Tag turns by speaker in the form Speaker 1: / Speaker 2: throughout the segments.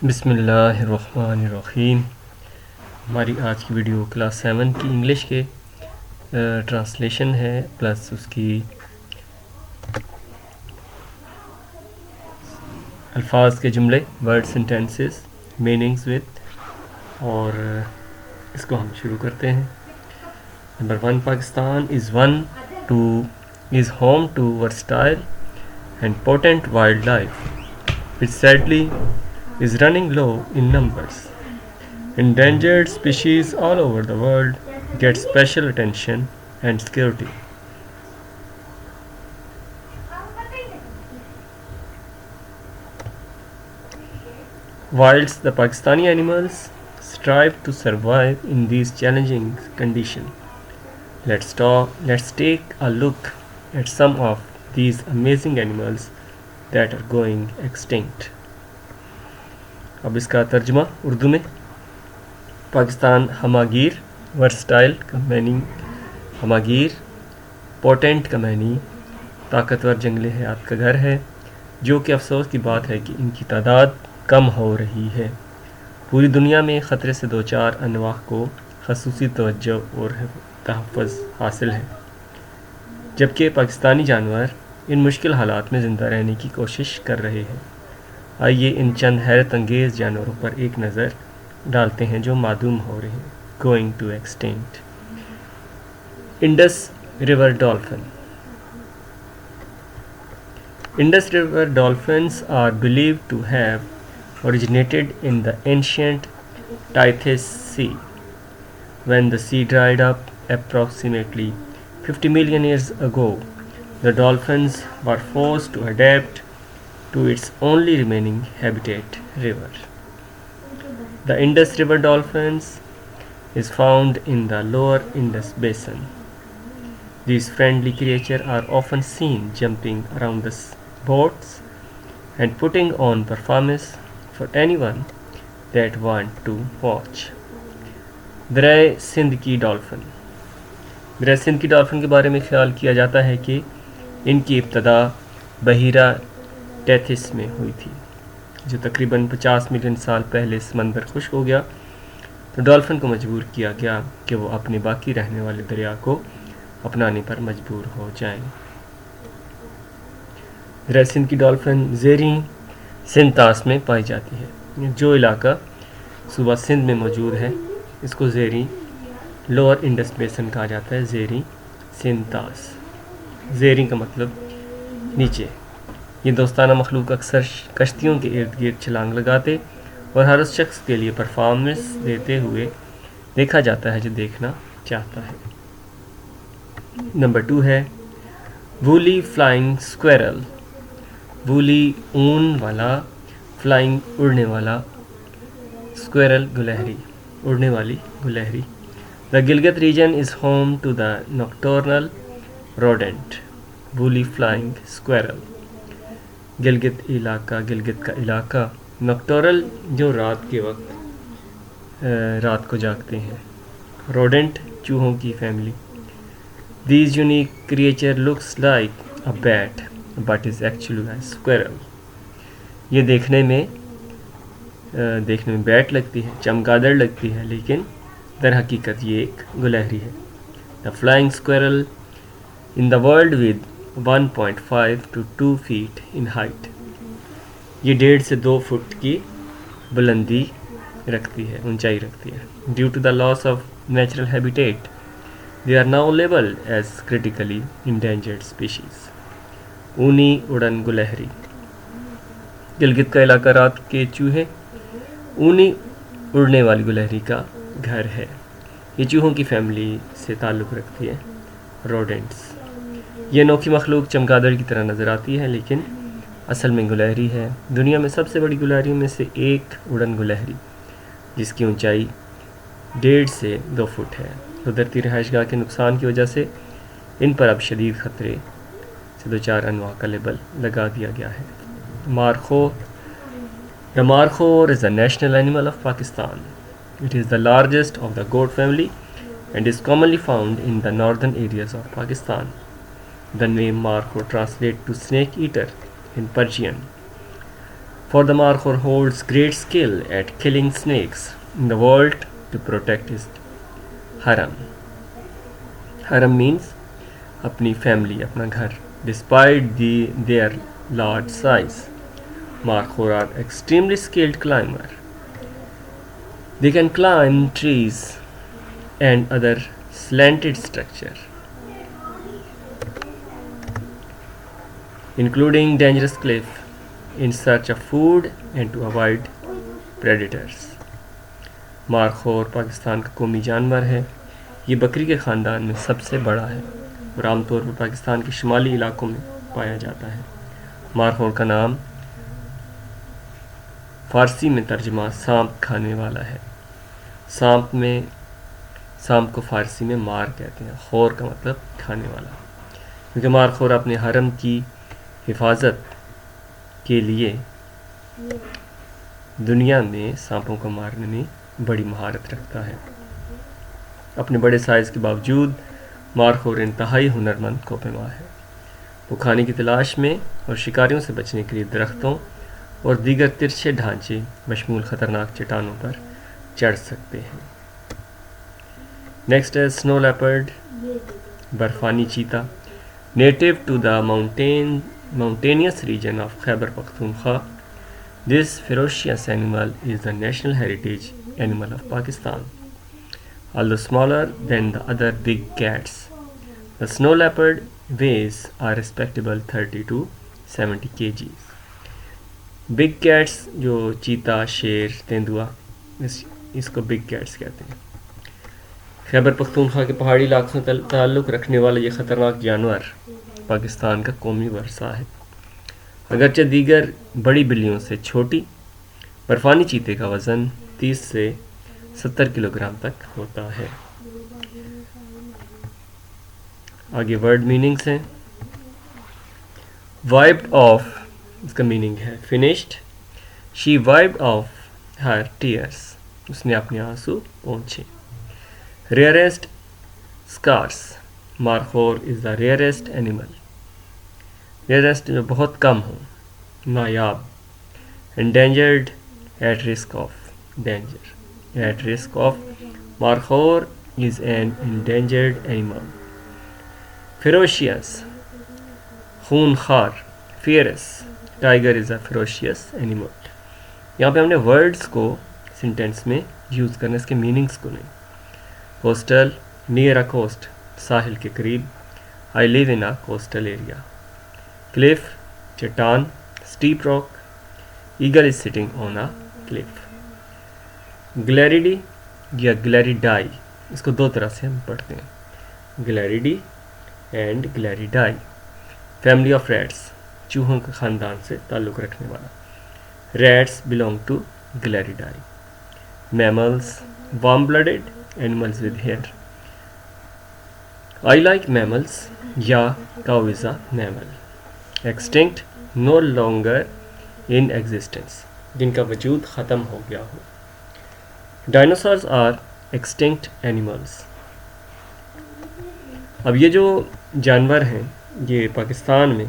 Speaker 1: بسم اللہ الرحمن الرحیم. ہماری آج کی ویڈیو کلاس 7 کی انگلش کے ٹرانسلیشن ہے، پلس اس کی الفاظ کے جملے، ورڈ سینٹینسز، میننگز وتھ، اور اس کو ہم شروع کرتے ہیں. Number 1، Pakistan is home to versatile and potent wildlife, which sadly is running low in numbers. Endangered species all over the world get special attention and security. Whilst the Pakistani animals strive to survive in these challenging conditions, let's take a look at some of these amazing animals that are going extinct. اب اس کا ترجمہ اردو میں. Pakistan ہماگیر، versatile کا معنی ہماگیر، potent کا معنی طاقتور جنگلی حیات کا گھر ہے، جو کہ افسوس کی بات ہے کہ ان کی تعداد کم ہو رہی ہے. پوری دنیا میں خطرے سے دوچار انواع کو خصوصی توجہ اور تحفظ حاصل ہے، جبکہ پاکستانی جانور ان مشکل حالات میں زندہ رہنے کی کوشش کر رہے ہیں. آئیے ان چند حیرت انگیز جانوروں پر ایک نظر ڈالتے ہیں جو معدوم ہو رہے ہیں. Going to extinct. Indus river dolphin. Indus River dolphins are believed to have originated in the ancient Tethys Sea. When the sea dried up approximately 50 million years ago, the dolphins were forced to adapt to its only remaining habitat, river. The Indus River dolphins is found in the lower Indus Basin. These friendly creatures are often seen jumping around the boats and putting on performance for anyone that want to watch. دریائے سندھ کی dolphin. دریائے سندھ کی dolphin کے بارے میں خیال کیا جاتا ہے کہ ان کی ابتدا بحیرہ ٹیتھس میں ہوئی تھی، جو تقریباً 50 ملین سال پہلے سمندر خشک ہو گیا تو ڈولفن کو مجبور کیا گیا کہ وہ اپنے باقی رہنے والے دریا کو اپنانے پر مجبور ہو جائیں. دریائے سندھ کی ڈولفن زیریں سندھ طاس میں پائی جاتی ہے. جو علاقہ صوبہ سندھ میں موجود ہے اس کو زیریں لوور انڈس بیسن کہا جاتا ہے. زیریں سندھ طاس. زیریں کا مطلب نیچے. یہ دوستانہ مخلوق اکثر کشتیوں کے ارد گرد چھلانگ لگاتے اور ہر اس شخص کے لیے پرفارمنس دیتے ہوئے دیکھا جاتا ہے جو دیکھنا چاہتا ہے. نمبر 2 ہے وولی فلائنگ اسکویرل. وولی اون والا، فلائنگ اڑنے والا، اسکویرل گلہری، اڑنے والی گلہری. The Gilgit region is home to the nocturnal rodent woolly flying squirrel. Gilgit علاقہ، گلگت کا علاقہ. نوکٹورل جو رات کے وقت رات کو جاگتے ہیں. روڈنٹ چوہوں کی family. These unique creature looks like a bat but is actually a squirrel. یہ دیکھنے میں بیٹ لگتی ہے، چمگادڑ لگتی ہے، لیکن در حقیقت یہ ایک گلہری ہے. The flying squirrel in the world with 1.5 to 2 feet in height. یہ 1.5 سے 2 فٹ کی بلندی رکھتی ہے، اونچائی رکھتی ہے. Due to the loss of natural habitat, they are now labeled as critically endangered species. اونی اڑن گلہری. گلگت کا علاقہ رات کے چوہے اونی اڑنے والی گلہری کا گھر ہے. یہ چوہوں کی فیملی سے تعلق رکھتی ہے، روڈنٹس. یہ انوکھی مخلوق چمگادڑ کی طرح نظر آتی ہے لیکن اصل میں گلہری ہے. دنیا میں سب سے بڑی گلہریوں میں سے ایک اڑن گلہری، جس کی اونچائی 1.5 سے 2 فٹ ہے. قدرتی رہائش گاہ کے نقصان کی وجہ سے ان پر اب شدید خطرے سے دوچار انواع کا لیبل لگا دیا گیا ہے. Markhor. The markhor is the national animal of Pakistan. It is the largest of the goat family and is commonly found in the northern areas of Pakistan. The name markhor translates to snake eater in Persian. For the Markhor holds great skill at killing snakes in the world to protect his harem. Harem means اپنی family, اپنا گھر. Despite their large size, Markhor are extremely skilled climber. They can climb trees and other slanted structure, including dangerous cliff, in search of food and to avoid predators. Markhor Pakistan کا قومی جانور ہے. یہ بکری کے خاندان میں سب سے بڑا ہے اور عام طور پر پاکستان کے شمالی علاقوں میں پایا جاتا ہے. مارخور کا نام فارسی میں ترجمہ سانپ کھانے والا ہے. سانپ کو فارسی میں مار کہتے ہیں. خور کا مطلب کھانے والا, کیونکہ مارخور اپنے حرم کی حفاظت کے لیے دنیا میں سانپوں کو مارنے میں بڑی مہارت رکھتا ہے. اپنے بڑے سائز کے باوجود مارخور انتہائی ہنرمند کوپیما ہے. وہ کھانے کی تلاش میں اور شکاریوں سے بچنے کے لیے درختوں اور دیگر ترچھے ڈھانچے بشمول خطرناک چٹانوں پر چڑھ سکتے ہیں. نیکسٹ ہے سنو لیپرڈ, برفانی چیتا. Native to the mountainous region of Khyber Pakhtunkhwa, this ferocious animal is the national heritage animal of Pakistan. Although smaller than the other big cats, the snow leopard weighs a respectable 30 to 70 kgs. Big cats جو چیتا, شیر, تیندوا, اس کو big cats کہتے ہیں. خیبر پختونخوا کے پہاڑی علاقوں سے تعلق رکھنے والا یہ خطرناک جانور پاکستان کا قومی ورثہ ہے. اگرچہ دیگر بڑی بلیوں سے چھوٹی, برفانی چیتے کا وزن 30 سے 70 کلو گرام تک ہوتا ہے. آگے ورڈ میننگس ہیں. وائپڈ آف, اس کا میننگ ہے finished. She wiped off her tears, اس نے اپنے آنسو پونچھے. Rarest scarce, markhor is the rarest animal. Rarest جو بہت کم ہو, نایاب. Endangered, at risk of danger. At risk of, markhor is an endangered animal. Ferocious, خونخوار. Fierce, tiger is a ferocious animal. یہاں پہ ہم نے ورڈز کو سینٹینس میں یوز کرنا, اس کے میننگس کو نہیں. کوسٹل, نیئر اے کوسٹ, ساحل کے قریب. آئی لیو ان اے کوسٹل ایریا. کلف, چٹان. Steep rock, eagle is sitting on a cliff. Gliridae یا گلیریڈائی, اس کو دو طرح سے ہم پڑھتے ہیں, Gliridae and Gliridae. Family of rats, چوہوں کے خاندان سے تعلق رکھنے والا. Rats belong to Gliridae. Mammals, warm blooded animals with hair. I like mammals. Yeah, cow is a mammal. Extinct, no longer in existence, جن کا وجود ختم ہو گیا ہو. Dinosaurs are extinct animals. اب یہ جو جانور ہیں یہ پاکستان میں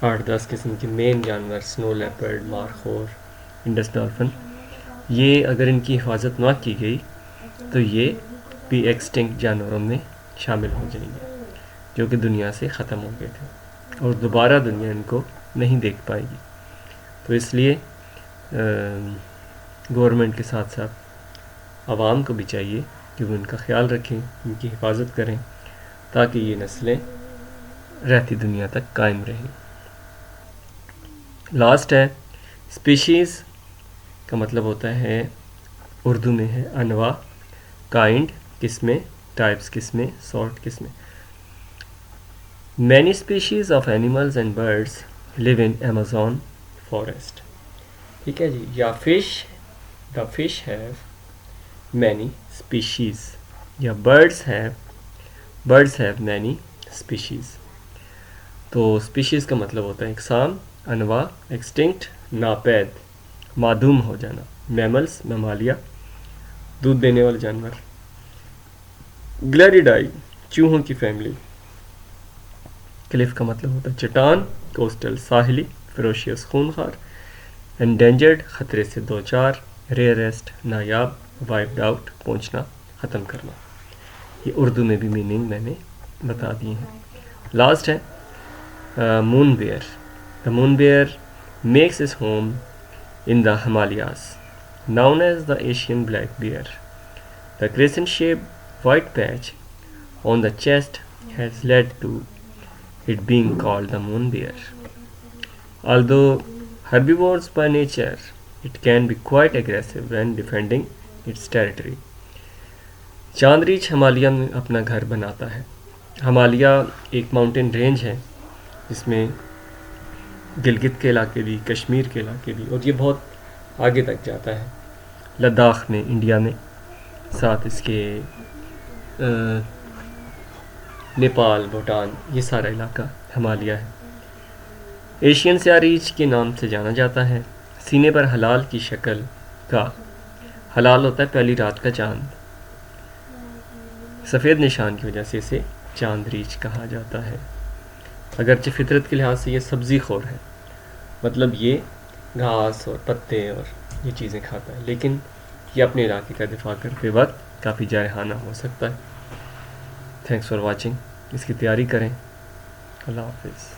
Speaker 1: 8-10 قسم کے مین جانور, سنو لیپرڈ, مارخور, انڈس ڈالفن, یہ اگر ان کی حفاظت نہ کی گئی تو یہ بھی ایکسٹنکٹ جانوروں میں شامل ہو جائیں گے جو کہ دنیا سے ختم ہو گئے تھے اور دوبارہ دنیا ان کو نہیں دیکھ پائے گی. تو اس لیے گورنمنٹ کے ساتھ ساتھ عوام کو بھی چاہیے کہ وہ ان کا خیال رکھیں, ان کی حفاظت کریں تاکہ یہ نسلیں رہتی دنیا تک قائم رہیں. لاسٹ ہے اسپیشیز, کا مطلب ہوتا ہے اردو میں ہے انواع, کائنڈ قسمیں, ٹائپس قسمیں, سارٹ قسمیں. Many species of animals and birds live in Amazon forest. ٹھیک ہے جی. یا fish, the fish have many species. یا برڈس ہیو مینی اسپیشیز. تو اسپیشیز کا مطلب ہوتا ہے اقسام, انواع, ایکسٹنکٹ ناپید, معدوم ہو جانا. میملس ممالیہ, دودھ دینے والے جانور. گلیریڈائی, چوہوں کی فیملی. کلف کا مطلب ہوتا ہے چٹان. کوسٹل, ساحلی. فیروشیس, خونخوار. انڈینجرڈ خطرے سے دو چار، ریئرسٹ نایاب، وائپڈ آؤٹ پہنچنا ختم کرنا. یہ اردو میں بھی میننگ میں نے بتا دیے ہیں. لاسٹ ہے moon bear. The moon bear makes his home in the Himalayas, known as the Asian black bear. The crescent-shaped white patch on the chest has led to it being called the moon bear. Although herbivores by nature, it can be quite aggressive when defending its territory. چاند ریچھ ہمالیہ میں اپنا گھر بناتا ہے. ہمالیہ ایک mountain range ہے جس میں گلگت کے علاقے بھی، کشمیر کے علاقے بھی، اور یہ بہت آگے تک جاتا ہے، لداخ میں، انڈیا میں، ساتھ اس کے نیپال، بھوٹان، یہ سارا علاقہ ہمالیہ ہے. ایشین سیاہ ریچھ کے نام سے جانا جاتا ہے. سینے پر ہلال کی شکل کا، ہلال ہوتا ہے پہلی رات کا چاند، سفید نشان کی وجہ سے اسے چاند ریچھ کہا جاتا ہے. اگرچہ فطرت کے لحاظ سے یہ سبزی خور ہے، مطلب یہ گھاس اور پتے اور یہ چیزیں کھاتا ہے، لیکن یہ اپنے علاقے کا دفاع کرتے وقت کافی جارحانہ ہو سکتا ہے. Thanks for watching. اس کی تیاری کریں. اللہ حافظ.